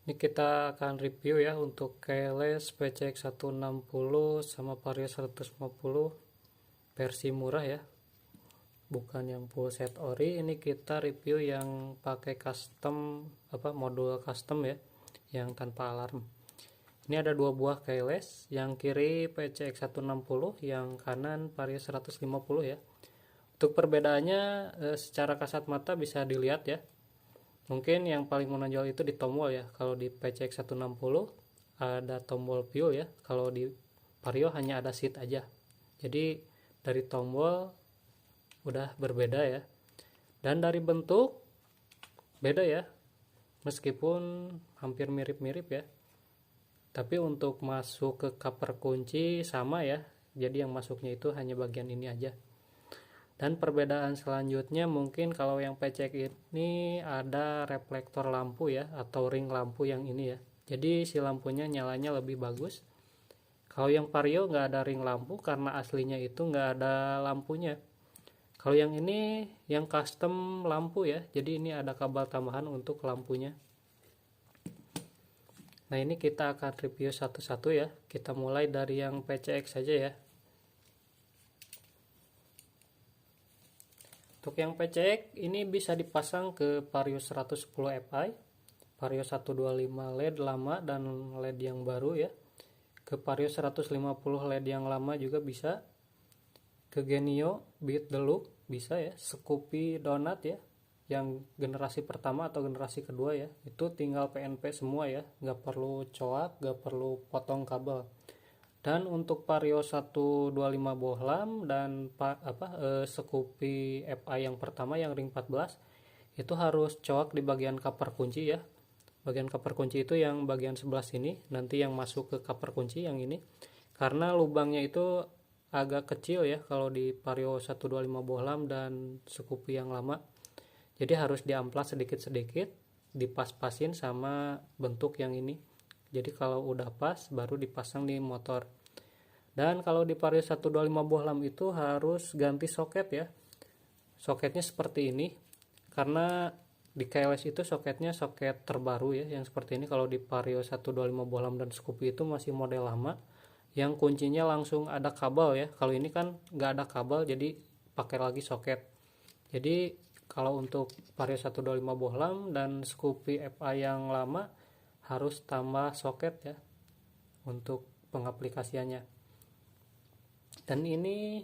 Ini kita akan review ya untuk keyless PCX 160 sama Vario 150 versi murah ya, bukan yang full set ori. Ini kita review yang pakai custom modul custom ya, yang tanpa alarm. Ini ada dua buah keyless, yang kiri PCX 160, yang kanan Vario 150 ya. Untuk perbedaannya secara kasat mata bisa dilihat ya. Mungkin yang paling menonjol itu di tombol ya. Kalau di PCX 160 ada tombol view ya. Kalau di Vario hanya ada seat aja. Jadi dari tombol udah berbeda ya. Dan dari bentuk beda ya. Meskipun hampir mirip-mirip ya. Tapi untuk masuk ke cover kunci sama ya. Jadi yang masuknya itu hanya bagian ini aja. Dan perbedaan selanjutnya mungkin kalau yang PCX ini ada reflektor lampu ya, atau ring lampu yang ini ya. Jadi si lampunya nyalanya lebih bagus. Kalau yang Vario nggak ada ring lampu karena aslinya itu nggak ada lampunya. Kalau yang ini yang custom lampu ya, jadi ini ada kabel tambahan untuk lampunya. Nah ini kita akan review satu-satu ya. Kita mulai dari yang PCX saja ya. Untuk yang PCX ini bisa dipasang ke Vario 110 Fi, Vario 125 LED lama dan LED yang baru ya. Ke Vario 150 LED yang lama juga bisa. Ke Genio Beat the Look bisa ya. Scoopy Donut ya, yang generasi pertama atau generasi kedua ya. Itu tinggal PNP semua ya, nggak perlu coak, nggak perlu potong kabel. Dan untuk Vario 125 bohlam dan Scoopy FI yang pertama yang ring 14 itu harus coak di bagian cover kunci ya. Bagian cover kunci itu yang bagian sebelah sini, nanti yang masuk ke cover kunci yang ini. Karena lubangnya itu agak kecil ya kalau di Vario 125 bohlam dan Scoopy yang lama. Jadi harus diamplas sedikit-sedikit, dipas-pasin sama bentuk yang ini. Jadi kalau udah pas baru dipasang di motor. Dan kalau di Vario 125 bohlam itu harus ganti soket ya. Soketnya seperti ini. Karena di KLS itu soketnya soket terbaru ya, yang seperti ini. Kalau di Vario 125 bohlam dan Scoopy itu masih model lama, yang kuncinya langsung ada kabel ya. Kalau ini kan nggak ada kabel, jadi pakai lagi soket. Jadi kalau untuk Vario 125 bohlam dan Scoopy FA yang lama harus tambah soket ya untuk pengaplikasiannya. Dan ini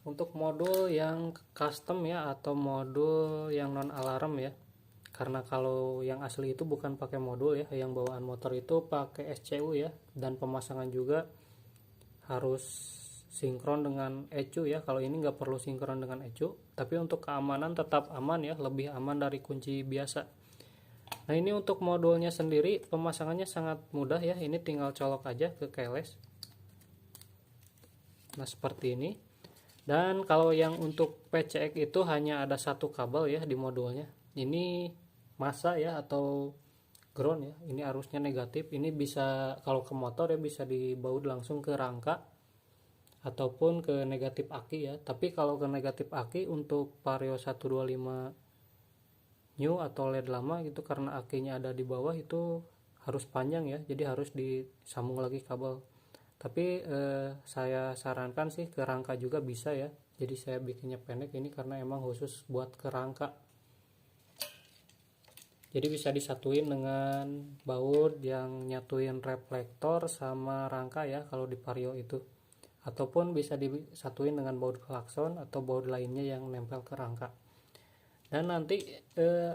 untuk modul yang custom ya, atau modul yang non alarm ya. Karena kalau yang asli itu bukan pakai modul ya, yang bawaan motor itu pakai SCU ya, dan pemasangan juga harus sinkron dengan ECU ya. Kalau ini nggak perlu sinkron dengan ECU, tapi untuk keamanan tetap aman ya, lebih aman dari kunci biasa. Nah ini untuk modulnya sendiri pemasangannya sangat mudah ya, ini tinggal colok aja ke keyless. Nah seperti ini. Dan kalau yang untuk PCX itu hanya ada satu kabel ya di modulnya. Ini masa ya atau ground ya, ini arusnya negatif. Ini bisa kalau ke motor ya bisa dibaut langsung ke rangka ataupun ke negatif aki ya. Tapi kalau ke negatif aki untuk Vario 125 new atau LED lama gitu, karena akinya ada di bawah itu harus panjang ya, jadi harus disambung lagi kabel. Tapi saya sarankan sih ke rangka juga bisa ya, jadi saya bikinnya pendek ini karena emang khusus buat ke rangka. Jadi bisa disatuin dengan baut yang nyatuin reflektor sama rangka ya kalau di Vario itu, ataupun bisa disatuin dengan baut klakson atau baut lainnya yang nempel ke rangka. Dan nanti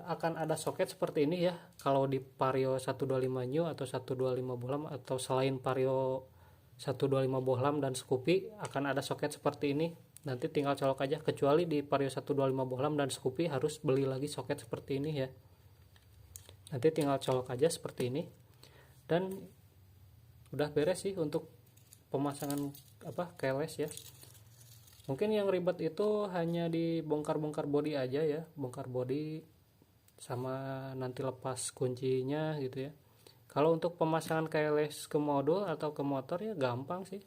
akan ada soket seperti ini ya kalau di Vario 125 new atau 125 bohlam, atau selain Vario 125 bohlam dan Scoopy akan ada soket seperti ini. Nanti tinggal colok aja, kecuali di Vario 125 bohlam dan Scoopy harus beli lagi soket seperti ini ya. Nanti tinggal colok aja seperti ini. Dan udah beres sih untuk pemasangan keyless ya. Mungkin yang ribet itu hanya di bongkar-bongkar bodi aja ya, bongkar bodi sama nanti lepas kuncinya gitu ya. Kalau untuk pemasangan keyless ke modul atau ke motor ya gampang sih.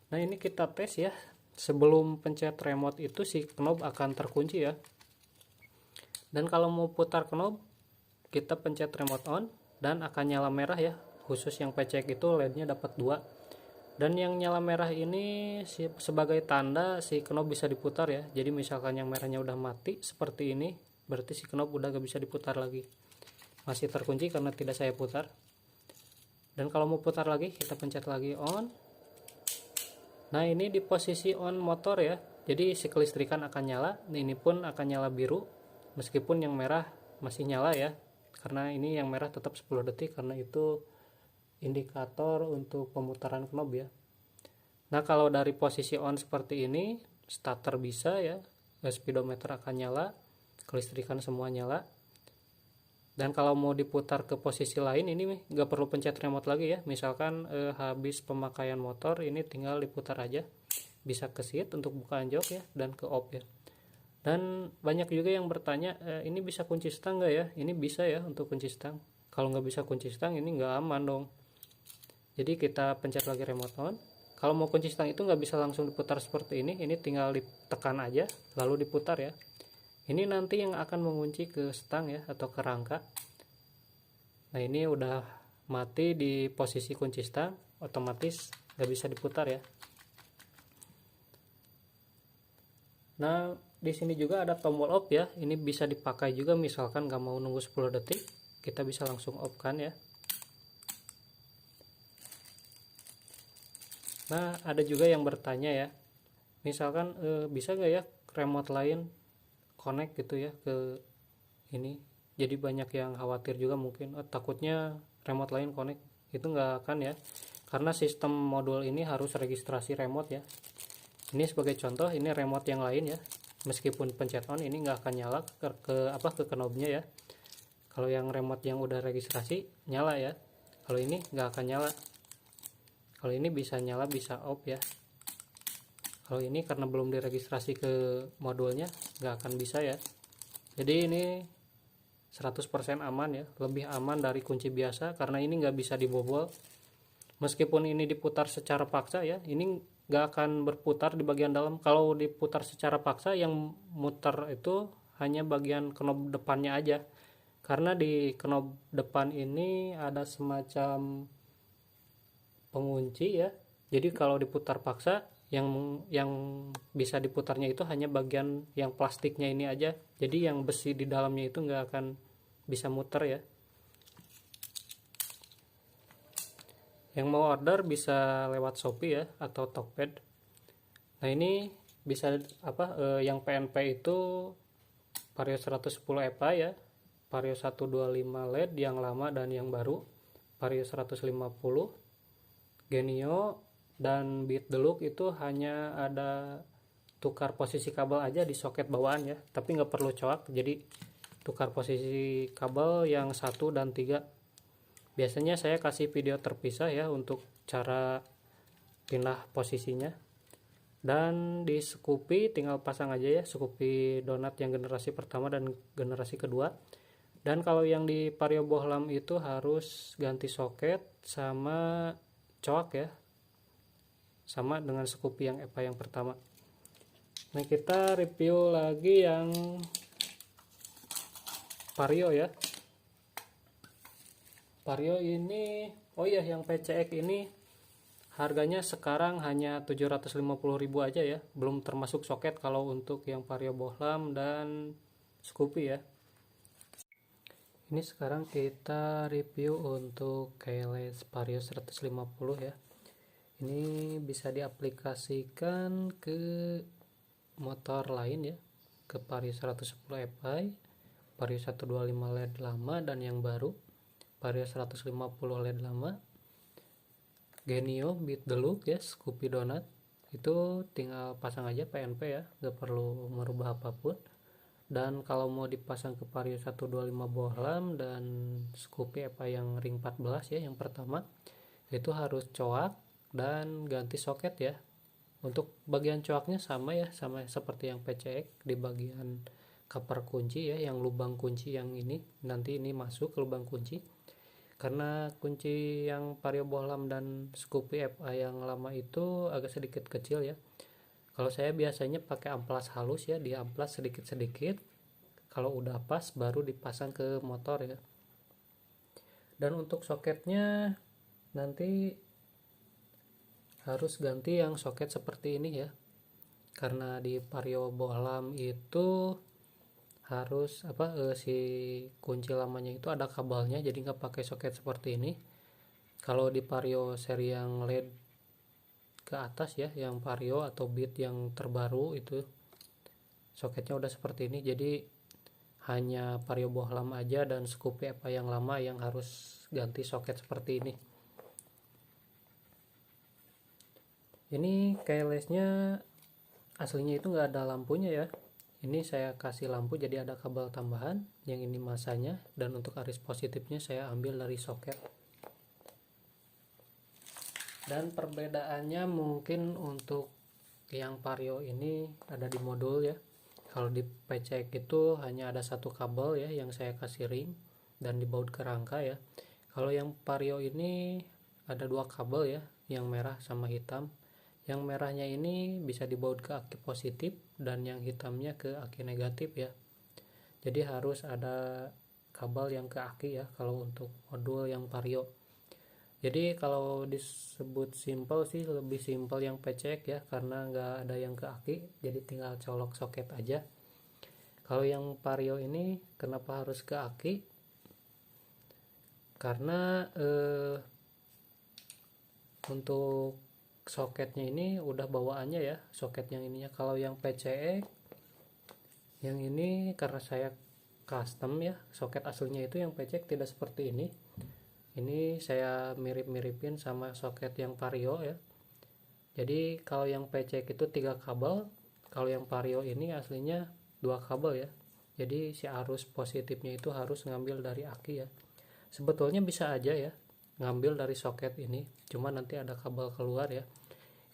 Nah ini kita tes ya. Sebelum pencet remote itu si knob akan terkunci ya. Dan kalau mau putar knob kita pencet remote on dan akan nyala merah ya. Khusus yang PCX itu LED-nya dapat 2. Dan yang nyala merah ini sebagai tanda si knob bisa diputar ya. Jadi misalkan yang merahnya udah mati seperti ini, berarti si knob udah gak bisa diputar lagi. Masih terkunci karena tidak saya putar. Dan kalau mau putar lagi, kita pencet lagi on. Nah, ini di posisi on motor ya. Jadi si kelistrikan akan nyala. Ini pun akan nyala biru meskipun yang merah masih nyala ya. Karena ini yang merah tetap 10 detik karena itu indikator untuk pemutaran knob ya. Nah, kalau dari posisi on seperti ini, starter bisa ya, speedometer akan nyala, kelistrikan semua nyala. Dan kalau mau diputar ke posisi lain, ini nggak perlu pencet remote lagi ya. Misalkan habis pemakaian motor, ini tinggal diputar aja. Bisa ke seat untuk bukaan jok ya, dan ke off ya. Dan banyak juga yang bertanya, ini bisa kunci stang nggak ya? Ini bisa ya untuk kunci stang. Kalau nggak bisa kunci stang, ini nggak aman dong. Jadi kita pencet lagi remote on. Kalau mau kunci stang itu nggak bisa langsung diputar seperti ini tinggal ditekan aja lalu diputar ya. Ini nanti yang akan mengunci ke stang ya atau ke rangka. Nah, ini udah mati di posisi kunci stang, otomatis nggak bisa diputar ya. Nah, di sini juga ada tombol off ya. Ini bisa dipakai juga misalkan nggak mau nunggu 10 detik, kita bisa langsung off kan ya. Nah, ada juga yang bertanya ya, misalkan bisa gak ya remote lain connect gitu ya ke ini. Jadi banyak yang khawatir juga mungkin, takutnya remote lain connect. Itu nggak akan ya, karena sistem modul ini harus registrasi remote ya. Ini sebagai contoh, ini remote yang lain ya, meskipun pencet on ini nggak akan nyala ke knobnya ya. Kalau yang remote yang udah registrasi nyala ya, kalau ini nggak akan nyala. Kalau ini bisa nyala bisa off ya. Kalau ini karena belum diregistrasi ke modulnya nggak akan bisa ya. Jadi ini 100% aman ya, lebih aman dari kunci biasa karena ini nggak bisa dibobol. Meskipun ini diputar secara paksa ya, ini nggak akan berputar di bagian dalam. Kalau diputar secara paksa, yang muter itu hanya bagian knob depannya aja. Karena di knob depan ini ada semacam pengunci ya. Jadi kalau diputar paksa, yang bisa diputarnya itu hanya bagian yang plastiknya ini aja. Jadi yang besi di dalamnya itu nggak akan bisa muter ya. Yang mau order bisa lewat Shopee ya atau Tokped. Nah, ini bisa yang PNP itu Vario 110 EPA ya, Vario 125 LED yang lama dan yang baru, Vario 150, Genio dan Beat Deluxe itu hanya ada tukar posisi kabel aja di soket bawaan ya, tapi nggak perlu coak. Jadi tukar posisi kabel yang 1 dan 3. Biasanya saya kasih video terpisah ya untuk cara pindah posisinya. Dan di Scoopy tinggal pasang aja ya, Scoopy donat yang generasi pertama dan generasi kedua. Dan kalau yang di Vario Bohlam itu harus ganti soket sama coak ya, sama dengan Scoopy yang EPA yang pertama. Nah, kita review lagi yang Vario ya. Vario ini, oh iya, yang PCX ini harganya sekarang hanya 750.000 aja ya, belum termasuk soket kalau untuk yang Vario Bohlam dan Scoopy ya. Ini sekarang kita review untuk keyless Vario 150 ya. Ini bisa diaplikasikan ke motor lain ya, ke Vario 110 EPI, Vario 125 LED lama dan yang baru, Vario 150 LED lama, Genio, Beat Deluxe ya, Scoopy Donut. Itu tinggal pasang aja PNP ya, gak perlu merubah apapun. Dan kalau mau dipasang ke Vario 125 Bohlam dan Scoopy EPA yang ring 14 ya, yang pertama, itu harus coak dan ganti soket ya. Untuk bagian coaknya sama ya, sama seperti yang PCX, di bagian cover kunci ya, yang lubang kunci yang ini nanti ini masuk ke lubang kunci. Karena kunci yang Vario Bohlam dan Scoopy FA yang lama itu agak sedikit kecil ya. Kalau saya biasanya pakai amplas halus ya, di amplas sedikit-sedikit. Kalau udah pas baru dipasang ke motor ya. Dan untuk soketnya nanti harus ganti yang soket seperti ini ya, karena di Vario bohlam itu harus si kunci lamanya itu ada kabelnya, jadi nggak pakai soket seperti ini. Kalau di Vario seri yang LED ke atas ya, yang Vario atau Beat yang terbaru itu soketnya udah seperti ini, jadi hanya Vario bohlam aja dan Scoopy apa yang lama yang harus ganti soket seperti ini. Ini keylessnya aslinya itu nggak ada lampunya ya, ini saya kasih lampu jadi ada kabel tambahan, yang ini masanya, dan untuk arus positifnya saya ambil dari soket. Dan perbedaannya mungkin untuk yang Vario ini ada di modul ya, kalau di PCX itu hanya ada satu kabel ya yang saya kasih ring dan dibaut ke rangka ya. Kalau yang Vario ini ada dua kabel ya, yang merah sama hitam. Yang merahnya ini bisa dibaut ke aki positif dan yang hitamnya ke aki negatif ya. Jadi harus ada kabel yang ke aki ya kalau untuk modul yang Vario. Jadi kalau disebut simple sih lebih simple yang PCX ya, karena nggak ada yang ke aki, jadi tinggal colok soket aja. Kalau yang Vario ini kenapa harus ke aki? Karena untuk soketnya ini udah bawaannya ya, soket yang ininya. Kalau yang PCX yang ini karena saya custom ya, soket aslinya itu yang PCX tidak seperti ini. Ini saya mirip-miripin sama soket yang Vario ya. Jadi kalau yang PCX itu 3 kabel, kalau yang Vario ini aslinya 2 kabel ya. Jadi si arus positifnya itu harus ngambil dari aki ya. Sebetulnya bisa aja ya ngambil dari soket ini, cuma nanti ada kabel keluar ya.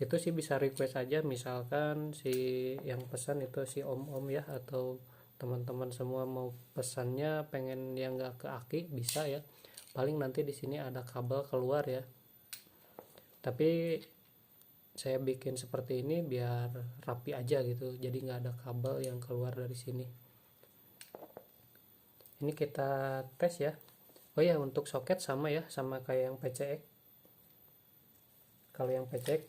Itu sih bisa request aja, misalkan si yang pesan itu si om-om ya, atau teman-teman semua mau pesannya pengen yang nggak ke aki bisa ya. Paling nanti di sini ada kabel keluar ya, tapi saya bikin seperti ini biar rapi aja gitu, jadi nggak ada kabel yang keluar dari sini. Ini kita tes ya. Oh ya, untuk soket sama ya, sama kayak yang PCX. Kalau yang PCX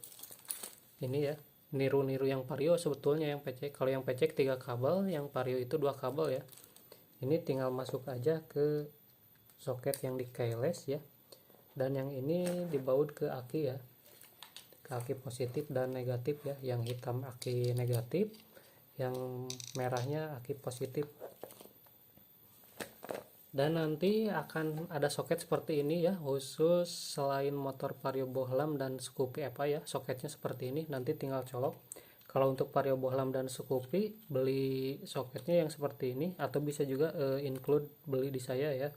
ini ya, niru-niru yang Vario sebetulnya yang PCX. Kalau yang PCX 3 kabel, yang Vario itu 2 kabel ya. Ini tinggal masuk aja ke soket yang di keyless ya. Dan yang ini dibaut ke aki ya, ke aki positif dan negatif ya. Yang hitam aki negatif, yang merahnya aki positif. Dan nanti akan ada soket seperti ini ya, khusus selain motor Vario bohlam dan Scoopy apa ya, soketnya seperti ini, nanti tinggal colok. Kalau untuk Vario bohlam dan Scoopy beli soketnya yang seperti ini, atau bisa juga include beli di saya ya.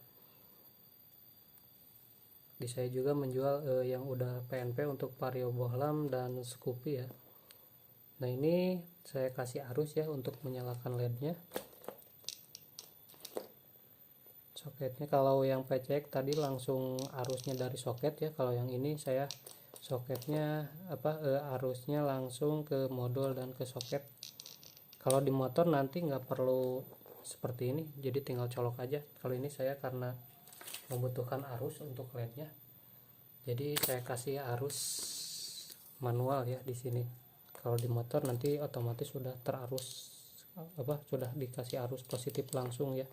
Di saya juga menjual yang udah PNP untuk Vario bohlam dan Scoopy ya. Nah ini saya kasih arus ya untuk menyalakan LED-nya. Soketnya kalau yang PCX tadi langsung arusnya dari soket ya, kalau yang ini saya soketnya arusnya langsung ke modul dan ke soket. Kalau di motor nanti nggak perlu seperti ini, jadi tinggal colok aja. Kalau ini saya karena membutuhkan arus untuk LED-nya, jadi saya kasih arus manual ya di sini. Kalau di motor nanti otomatis sudah terarus sudah dikasih arus positif langsung ya.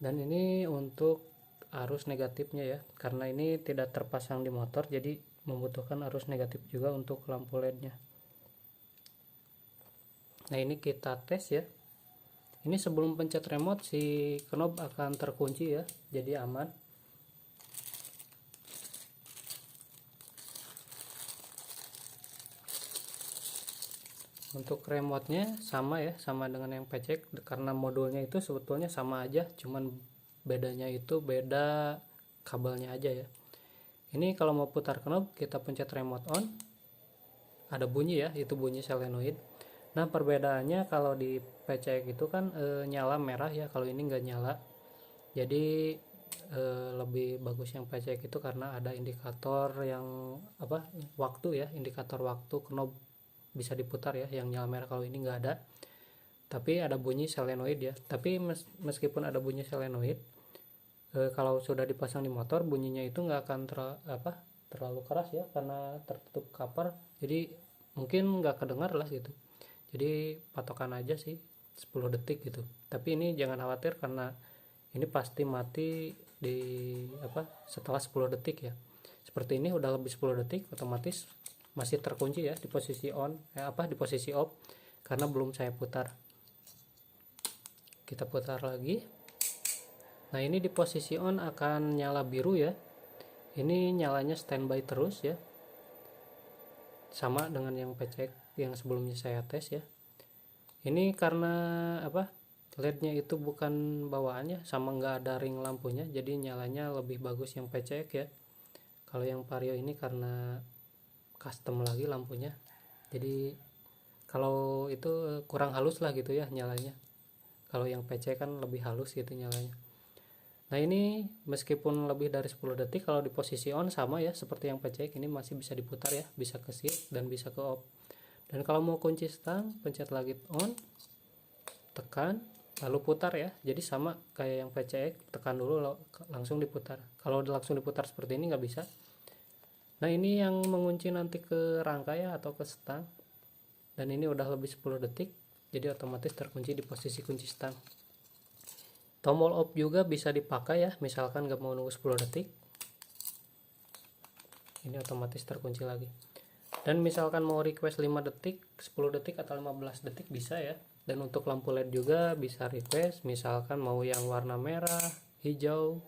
Dan ini untuk arus negatifnya ya, karena ini tidak terpasang di motor, jadi membutuhkan arus negatif juga untuk lampu LED-nya. Nah ini kita tes ya. Ini sebelum pencet remote si knob akan terkunci ya, jadi aman. Untuk remote-nya sama ya, sama dengan yang PCX, karena modulnya itu sebetulnya sama aja, cuman bedanya itu beda kabelnya aja ya. Ini kalau mau putar knob kita pencet remote on, ada bunyi ya, itu bunyi solenoid. Nah perbedaannya kalau di PCX itu kan nyala merah ya, kalau ini nggak nyala. Jadi lebih bagus yang PCX itu karena ada indikator yang waktu ya, indikator waktu knob bisa diputar ya, yang nyala merah. Kalau ini nggak ada. tapi ada bunyi solenoid ya. Tapi meskipun ada bunyi solenoid, kalau sudah dipasang di motor bunyinya itu nggak akan terlalu keras ya, karena tertutup cover, jadi mungkin nggak kedengar lah gitu. Jadi patokan aja sih 10 detik gitu. Tapi ini jangan khawatir karena ini pasti mati di setelah 10 detik ya. Seperti ini udah lebih 10 detik otomatis masih terkunci ya di posisi on, di posisi off karena belum saya putar. Kita putar lagi. Nah, ini di posisi on akan nyala biru ya. Ini nyalanya standby terus ya. Sama dengan yang PCX yang sebelumnya saya tes ya. Ini karena LED-nya itu bukan bawaannya, sama nggak ada ring lampunya, jadi nyalanya lebih bagus yang PCX ya. Kalau yang Vario ini karena custom lagi lampunya, jadi kalau itu kurang halus lah gitu ya nyalanya. Kalau yang PC kan lebih halus gitu nyalanya. Nah, ini meskipun lebih dari 10 detik, kalau di posisi on sama ya seperti yang PC, ini masih bisa diputar ya, bisa ke shift dan bisa ke off. Dan kalau mau kunci stang, pencet lagi on, tekan, lalu putar ya. Jadi sama kayak yang PCX, tekan dulu langsung diputar. Kalau langsung diputar seperti ini nggak bisa. Nah, ini yang mengunci nanti ke rangka ya atau ke stang. Dan ini udah lebih 10 detik, jadi otomatis terkunci di posisi kunci stang. Tombol off juga bisa dipakai ya, misalkan nggak mau nunggu 10 detik. Ini otomatis terkunci lagi. Dan misalkan mau request 5 detik, 10 detik atau 15 detik bisa ya. Dan untuk lampu LED juga bisa request, misalkan mau yang warna merah, hijau,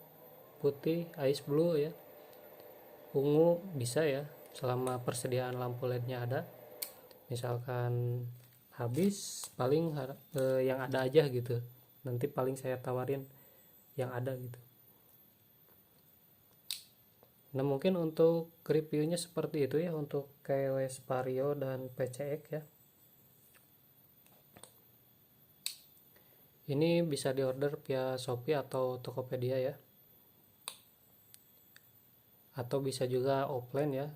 putih, ice blue ya, ungu bisa ya, selama persediaan lampu LED-nya ada. Misalkan habis, paling yang ada aja gitu, nanti paling saya tawarin yang ada gitu. Nah, mungkin untuk reviewnya seperti itu ya untuk KLS Vario dan PCX ya. Ini bisa diorder via Shopee atau Tokopedia ya, atau bisa juga offline ya.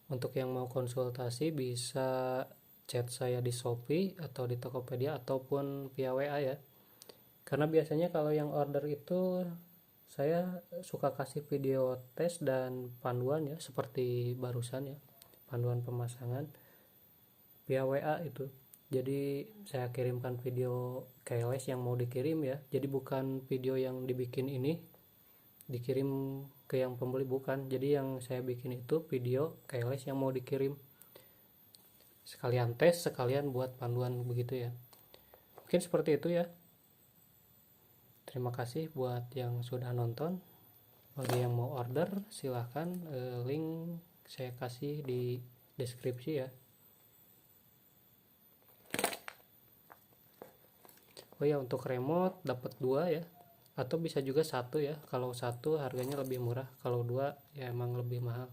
Untuk yang mau konsultasi bisa chat saya di Shopee atau di Tokopedia ataupun via WA ya. Karena biasanya kalau yang order itu saya suka kasih video tes dan panduan ya, seperti barusan ya, panduan pemasangan via WA itu. Jadi saya kirimkan video KLS yang mau dikirim ya. Jadi bukan video yang dibikin ini dikirim ke yang pembeli, bukan. Jadi yang saya bikin itu video KLS yang mau dikirim, sekalian tes sekalian buat panduan begitu ya. Mungkin seperti itu ya. Terima kasih buat yang sudah nonton. Bagi yang mau order silahkan, link saya kasih di deskripsi ya. Oh ya, untuk remote dapat 2 ya, atau bisa juga 1 ya. Kalau 1 harganya lebih murah, kalau 2 ya emang lebih mahal.